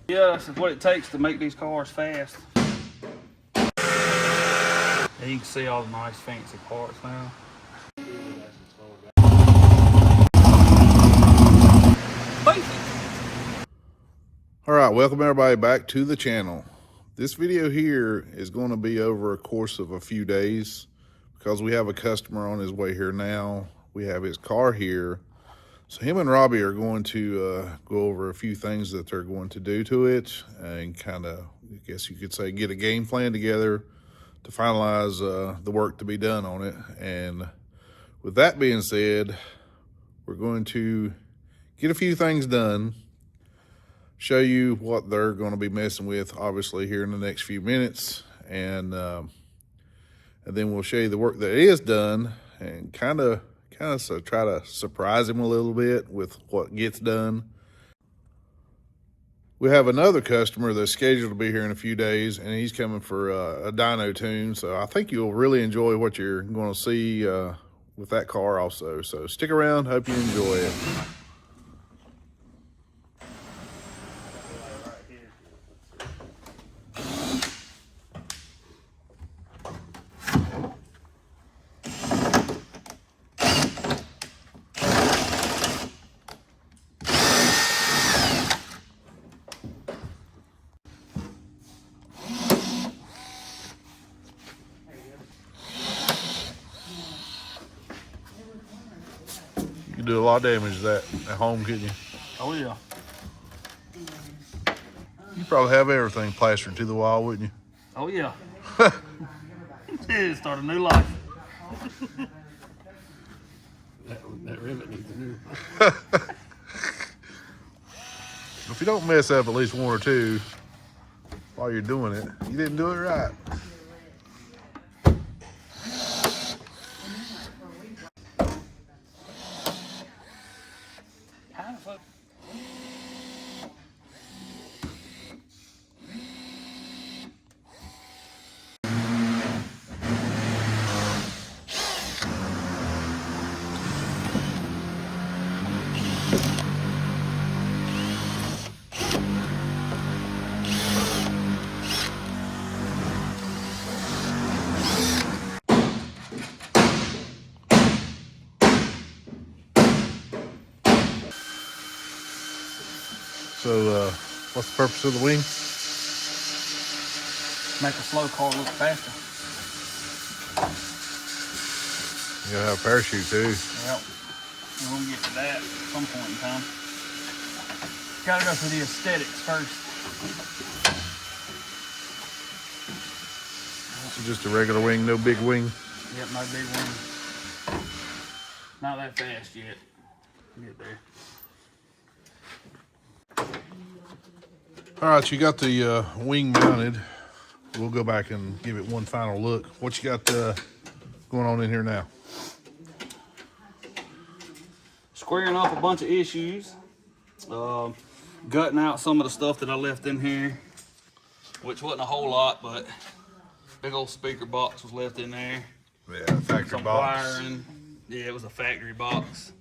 Yeah, that's what it takes to make these cars fast. And you can see all the nice fancy parts now. All right, welcome everybody back to the channel. This video here is going to be over a course of a few days because we have a customer on his way here now. We have his car here. So him and Robbie are going to go over a few things that they're going to do to it and kind of, I guess you could say, get a game plan together to finalize the work to be done on it. And with that being said, we're going to get a few things done, show you what they're going to be messing with, obviously, here in the next few minutes. And then we'll show you the work that is done and kind of so try to surprise him a little bit with what gets done. We have another customer that's scheduled to be here in a few days, and he's coming for a dyno tune. So I think you'll really enjoy what you're going to see with that car also. So stick around. Hope you enjoy it. You do a lot of damage to that at home, couldn't you? Oh yeah. You probably have everything plastered to the wall, wouldn't you? Oh yeah. Start a new life. that rivet needs a new. If you don't mess up at least one or two while you're doing it, you didn't do it right. So, what's the purpose of the wing? Make a slow car look faster. You gotta have a parachute too. Yep. And we'll get to that at some point in time. Gotta go for the aesthetics first. So just a regular wing, no big wing. Yep, no big wing. Not that fast yet. Get there. All right, you got the wing mounted. We'll go back and give it one final look. What you got going on in here now? Squaring up a bunch of issues. Gutting out some of the stuff that I left in here, which wasn't a whole lot, but big old speaker box was left in there. Yeah, factory some box. Wiring. Yeah, it was a factory box.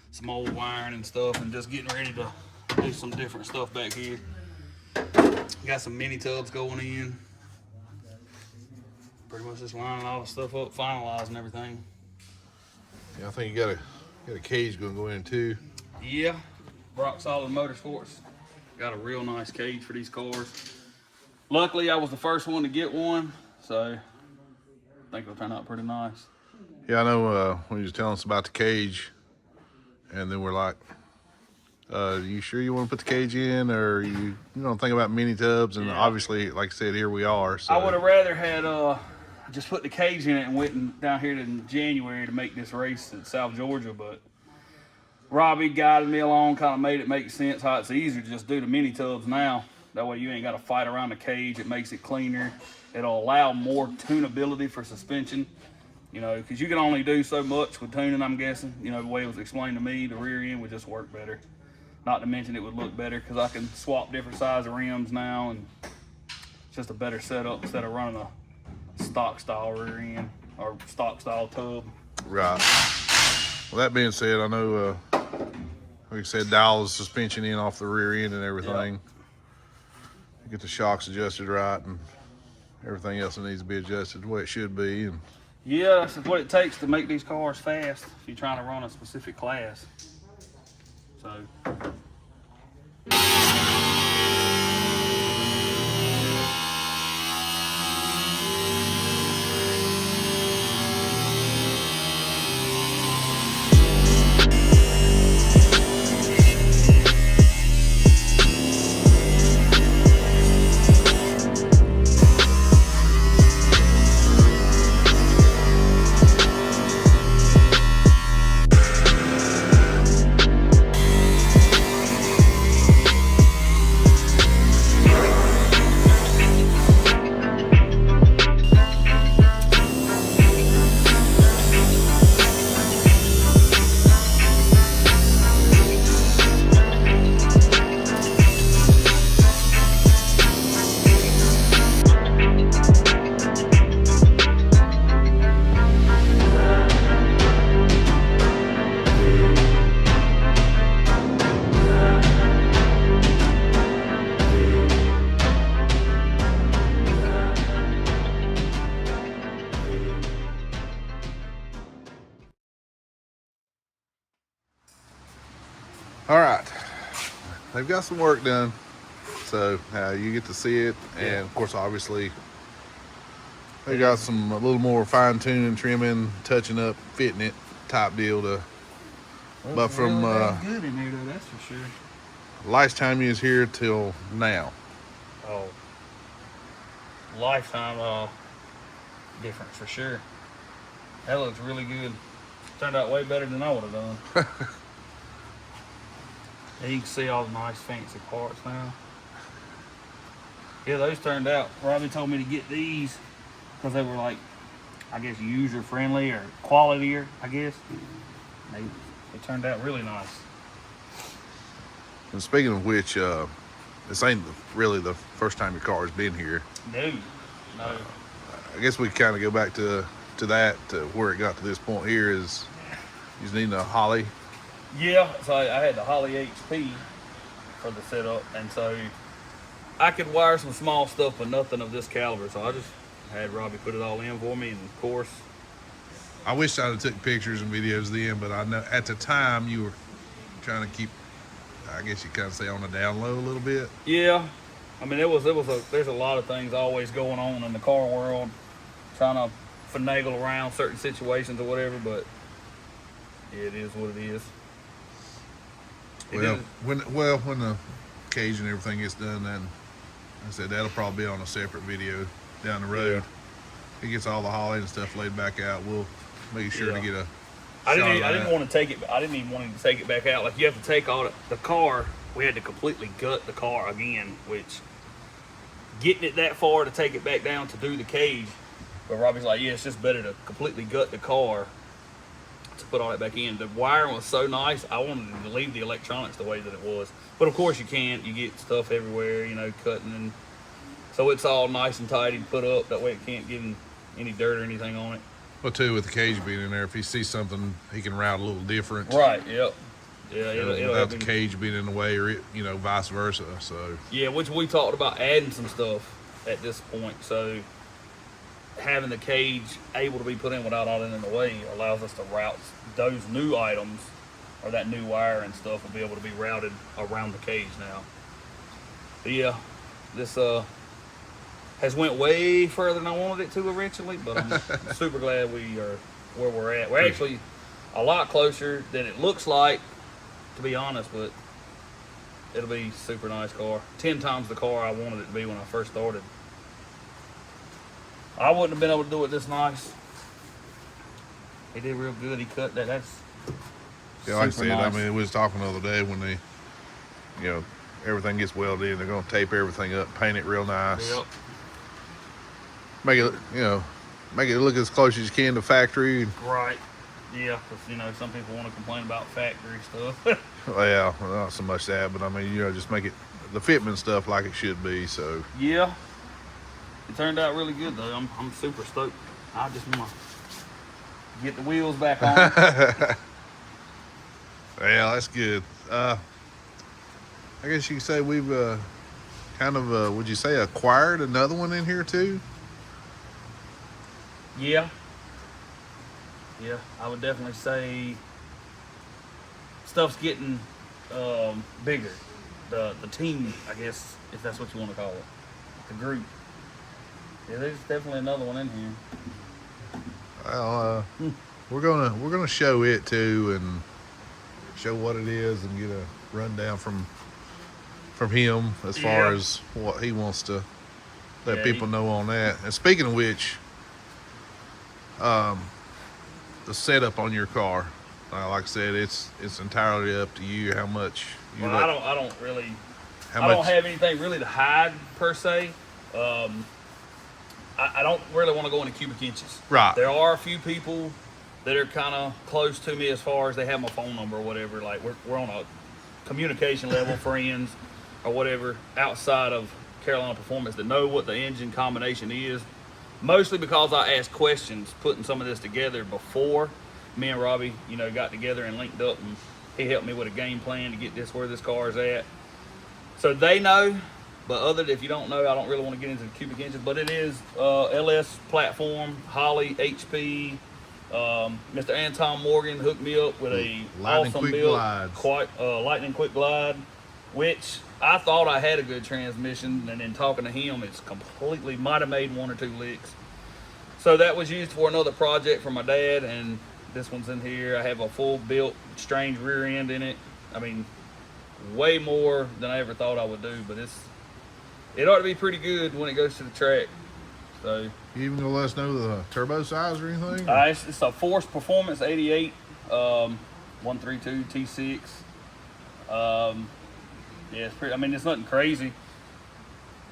Some old wiring and stuff, and just getting ready to do some different stuff back here. Got some mini tubs going in. Pretty much just lining all the stuff up, finalizing everything. Yeah, I think you got a cage going to go in too. Yeah, Rock Solid Motorsports got a real nice cage for these cars. Luckily, I was the first one to get one, so I think it'll turn out pretty nice. Yeah, I know when you was telling us about the cage, and then we're like, you sure you want to put the cage in, or you don't think about mini tubs? And obviously, like I said, here we are. So I would have rather had just put the cage in it and went down here in January to make this race at South Georgia, but Robbie guided me along, kind of made it make sense how it's easier to just do the mini tubs now. That way you ain't got to fight around the cage. It makes it cleaner. It'll allow more tunability for suspension, you know, because you can only do so much with tuning, I'm guessing. You know, the way it was explained to me, the rear end would just work better. Not to mention it would look better because I can swap different size of rims now, and it's just a better setup instead of running a stock style rear end or stock style tub. Right. Well, that being said, I know, like I said, dial the suspension in off the rear end and everything. Yep. get the shocks adjusted right and everything else that needs to be adjusted the way it should be. And Yeah, that's what it takes to make these cars fast if you're trying to run a specific class. So. all right, they've got some work done, so you get to see it. And of course, obviously, they got a little more fine tuning, trimming, touching up, fitting it type deal to. But from good in there though, that's for sure. last time you was here till now, Oh, lifetime difference for sure. That looks really good. Turned out way better than I would have done. And you can see all the nice fancy parts now. Yeah, those turned out. Robbie told me to get these because they were like, I guess, user friendly or qualitier, I guess. They turned out really nice. and speaking of which, this ain't really the first time your car's been here. Dude, no. I guess we kind of go back to that, to where it got to this point here is you just needing a Holly. Yeah, so I had the Holly HP for the setup, and so I could wire some small stuff, but nothing of this caliber. So I just had Robbie put it all in for me, and of course, I wish I'd have took pictures and videos then, but I know at the time you were trying to keep, I guess you kind of say, on the down low a little bit. yeah, I mean there's a lot of things always going on in the car world, trying to finagle around certain situations or whatever. But yeah, it is what it is. When the cage and everything gets done, then I said that'll probably be on a separate video down the road. He gets all the Holly and stuff laid back out. We'll make sure to get a. I didn't want to take it. I didn't even want to take it back out. Like, you have to take all the car. We had to completely gut the car again, which getting it that far to take it back down to do the cage. But Robbie's like, yeah, it's just better to completely gut the car to put all that back in. The wiring was so nice. I wanted to leave the electronics the way that it was. But of course you can't. You get stuff everywhere, you know, cutting, and so it's all nice and tidy to put up. That way it can't get any dirt or anything on it. Well, too, with the cage being in there, if he sees something, he can route a little different. Right. Yep. Yeah. It'll without the cage being in the way, or vice versa. So. Yeah, which we talked about adding some stuff at this point. So having the cage able to be put in without all that in the way allows us to route those new items, or that new wire and stuff will be able to be routed around the cage now. But yeah, this has went way further than I wanted it to originally, but I'm super glad we are where we're at. We're actually a lot closer than it looks like, to be honest, but it'll be a super nice car. 10 times the car I wanted it to be when I first started. I wouldn't have been able to do it this nice. He did real good. He cut that. That's Yeah, like I super said, nice. I mean, we was talking the other day when they, everything gets welded in, they're going to tape everything up, paint it real nice. Yep. Make it, make it look as close as you can to factory. Right. Yeah, because, some people want to complain about factory stuff. Well, not so much that, but I mean, just make it, the fitment stuff like it should be, so. Yeah. It turned out really good, though. I'm super stoked. I just want to get the wheels back on. Yeah, that's good. I guess you could say we've kind of, would you say, acquired another one in here too? Yeah, I would definitely say stuff's getting bigger. The team, I guess, if that's what you want to call it, the group. Yeah, there's definitely another one in here. Well, we're gonna show it too and show what it is and get a rundown from him as far as what he wants to let people know on that. And speaking of which, the setup on your car, like I said, it's entirely up to you how much you Well, I don't really. how I much don't have anything really to hide per se. I don't really want to go into cubic inches. Right. There are a few people that are kind of close to me as far as they have my phone number or whatever. Like we're on a communication level, friends or whatever, outside of Carolina Performance that know what the engine combination is. Mostly because I asked questions putting some of this together before me and Robbie, got together and linked up, and he helped me with a game plan to get this where this car is at. So they know, but if you don't know, I don't really want to get into the cubic inches, but it is LS platform, Holly, HP. Mr. Anton Morgan hooked me up with a Lightning awesome Quick build, Glides. Lightning Quick Glide, which I thought I had a good transmission, and then talking to him, it's completely, might have made one or two licks. So that was used for another project for my dad, and this one's in here. I have a full built strange rear end in it. I mean, way more than I ever thought I would do, but it ought to be pretty good when it goes to the track. So you even gonna let us know the turbo size or anything? it's a Force Performance 88 132 T6. Yeah, it's pretty. I mean, it's nothing crazy.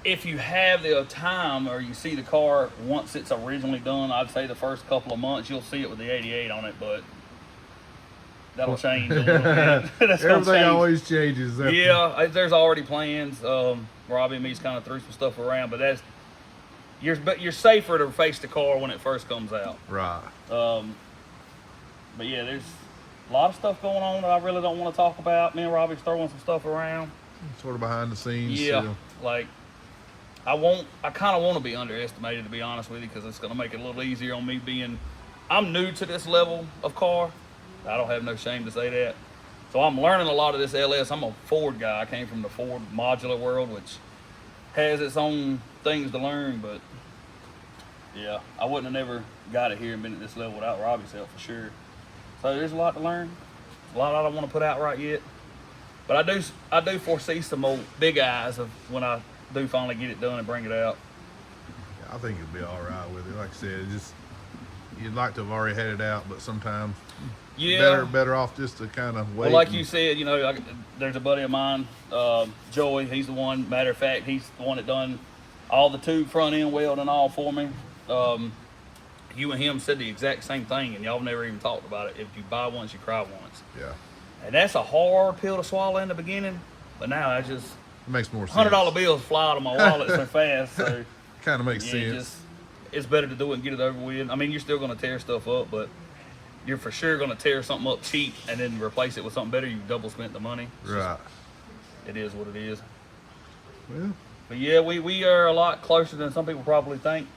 If you have the time or you see the car once it's originally done, I'd say the first couple of months you'll see it with the 88 on it, but that'll change a little bit. That's gonna Everything change. always changes. Yeah, there's already plans. Robbie and me's kind of threw some stuff around, but you're safer to face the car when it first comes out. Right. But yeah, there's a lot of stuff going on that I really don't want to talk about. Me and Robbie's throwing some stuff around. Sort of behind the scenes. Yeah, too. like I kind of want to be underestimated, to be honest with you, because it's going to make it a little easier on me I'm new to this level of car. I don't have no shame to say that. So I'm learning a lot of this LS. I'm a Ford guy. I came from the Ford modular world, which has its own things to learn, but yeah, I wouldn't have never got it here and been at this level without Robbie's help for sure. So there's a lot to learn. A lot I don't want to put out right yet. But I do foresee some old big eyes of when I do finally get it done and bring it out. I think it'll be all right with it. Like I said, you'd like to have already had it out, but sometimes better off just to kind of wait. Well, like you said, there's a buddy of mine, Joey. He's the one. Matter of fact, he's the one that done all the tube front end welding and all for me. You and him said the exact same thing, and y'all never even talked about it. If you buy once, you cry once. Yeah. And that's a hard pill to swallow in the beginning, but now it makes more sense. $100 bills fly out of my wallet so fast. So kind of makes sense. It's better to do it and get it over with. I mean, you're still going to tear stuff up, but you're for sure going to tear something up cheap and then replace it with something better. You double spent the money. Right. It is what it is. Well. But yeah, we are a lot closer than some people probably think.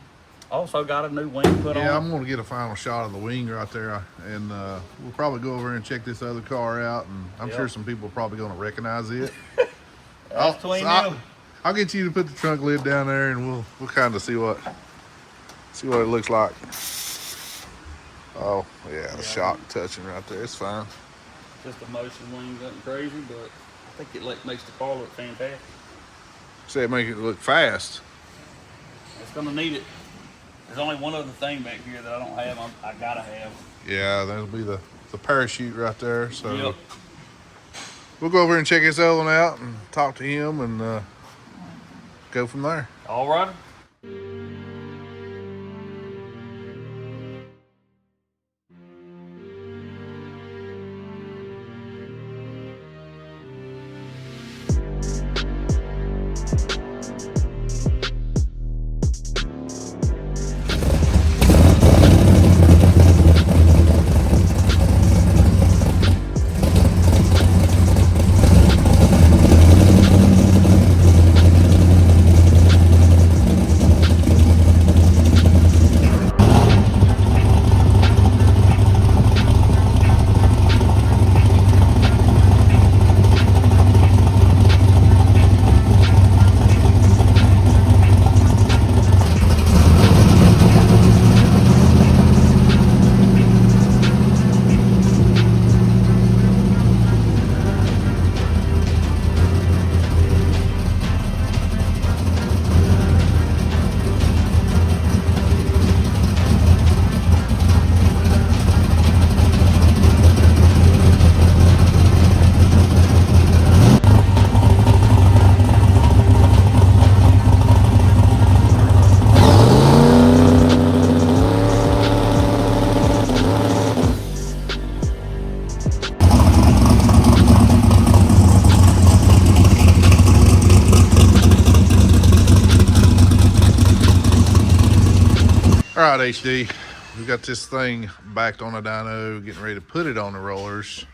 Also got a new wing put on. Yeah, I'm going to get a final shot of the wing right there, and we'll probably go over and check this other car out, and I'm sure some people are probably going to recognize it. I'll get you to put the trunk lid down there, and we'll kind of see what it looks like. Oh yeah, the shock touching right there. It's fine. Just a motion wing, nothing crazy, but I think it makes the car look fantastic. Say it make it look fast. It's gonna need it. There's only one other thing back here that I don't have. I gotta have. Yeah, that'll be the parachute right there. So yep. We'll go over and check his other one out and talk to him and go from there. All right. right, HD. We got this thing backed on a dyno, getting ready to put it on the rollers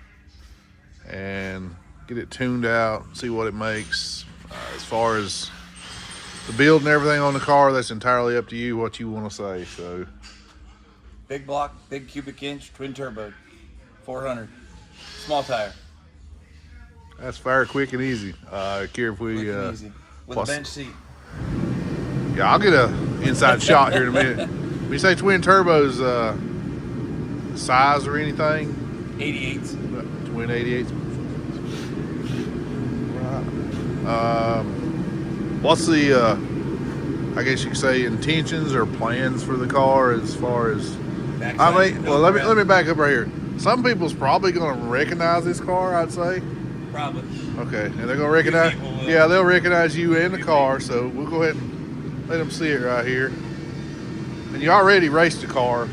and get it tuned out, see what it makes. As far as the build and everything on the car, that's entirely up to you what you want to say. So, Big block, big cubic inch, twin turbo, 400, small tire. that's fair, quick and easy. Care if we Quick and easy. With a bench seat. Yeah, I'll get a inside shot here in a minute. When you say twin turbos, size or anything? 88s. Twin 88s. Right. What's the, I guess you could say, intentions or plans for the car as far as? Let me back up right here. Some people's probably going to recognize this car, I'd say. Probably. Okay, and they're going to recognize. Yeah, they'll recognize you in the car. So we'll go ahead and let them see it right here. And you already raced the car,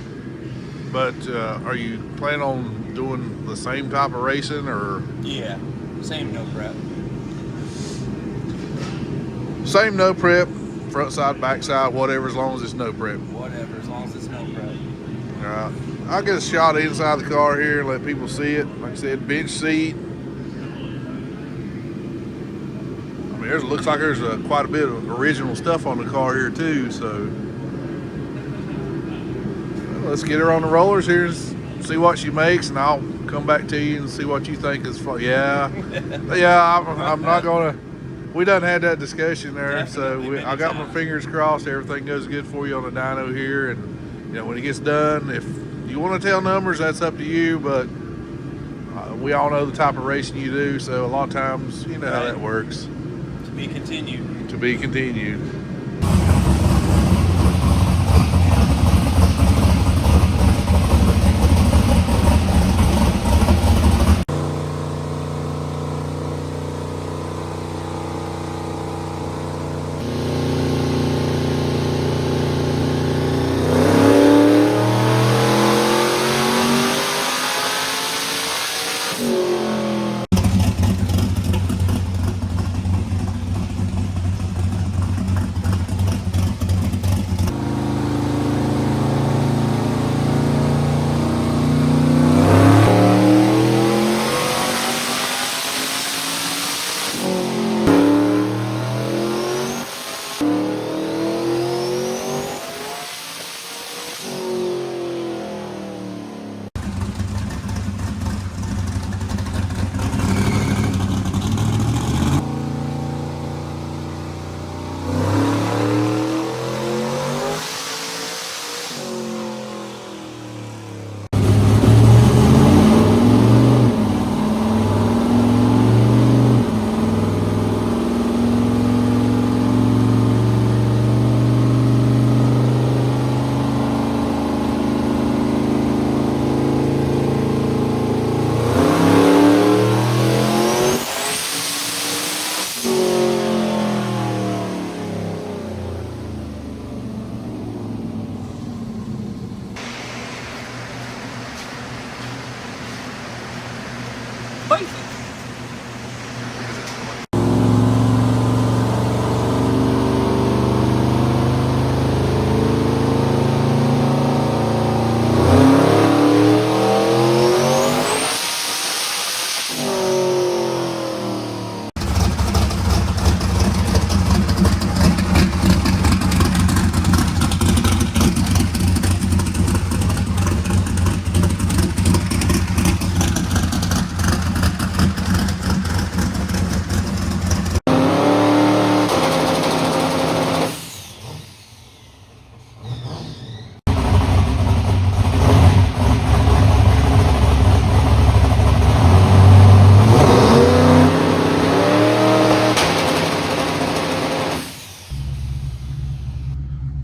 but are you planning on doing the same type of racing, or? Yeah, same no prep. Same no prep, front side, back side, whatever, as long as it's no prep. Whatever, as long as it's no prep. All right, I'll get a shot inside the car here and let people see it. Like I said, bench seat. I mean, it looks like there's quite a bit of original stuff on the car here too, so. Let's get her on the rollers here and see what she makes, and I'll come back to you and see what you think is fun. Yeah, I'm not gonna. We done had that discussion there, so I got my fingers crossed. Everything goes good for you on the dyno here, and when it gets done, if you want to tell numbers, that's up to you. But we all know the type of racing you do, so a lot of times you know how that works. To be continued. To be continued.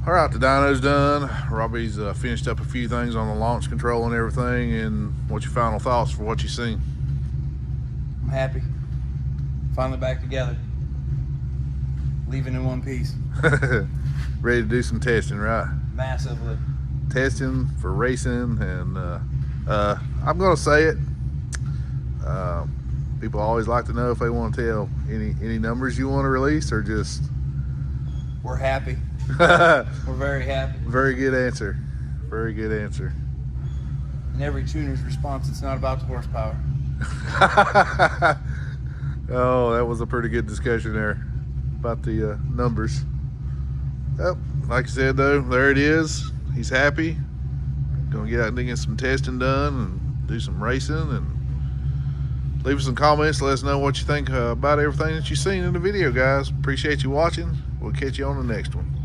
All right, the dyno's done. Robbie's finished up a few things on the launch control and everything. And what's your final thoughts for what you've seen? I'm happy. Finally back together. Leaving in one piece. Ready to do some testing, right? Massively. Testing for racing, and I'm gonna say it. People always like to know if they want to tell any numbers you want to release, or just We're happy. We're very happy. Very good answer. Very good answer. In every tuner's response, it's not about the horsepower. Oh, that was a pretty good discussion there about the numbers. Well, like I said though, there it is. He's happy. Gonna get out and get some testing done and do some racing, and leave us some comments. Let us know what you think about everything that you've seen in the video, guys. Appreciate you watching. We'll catch you on the next one.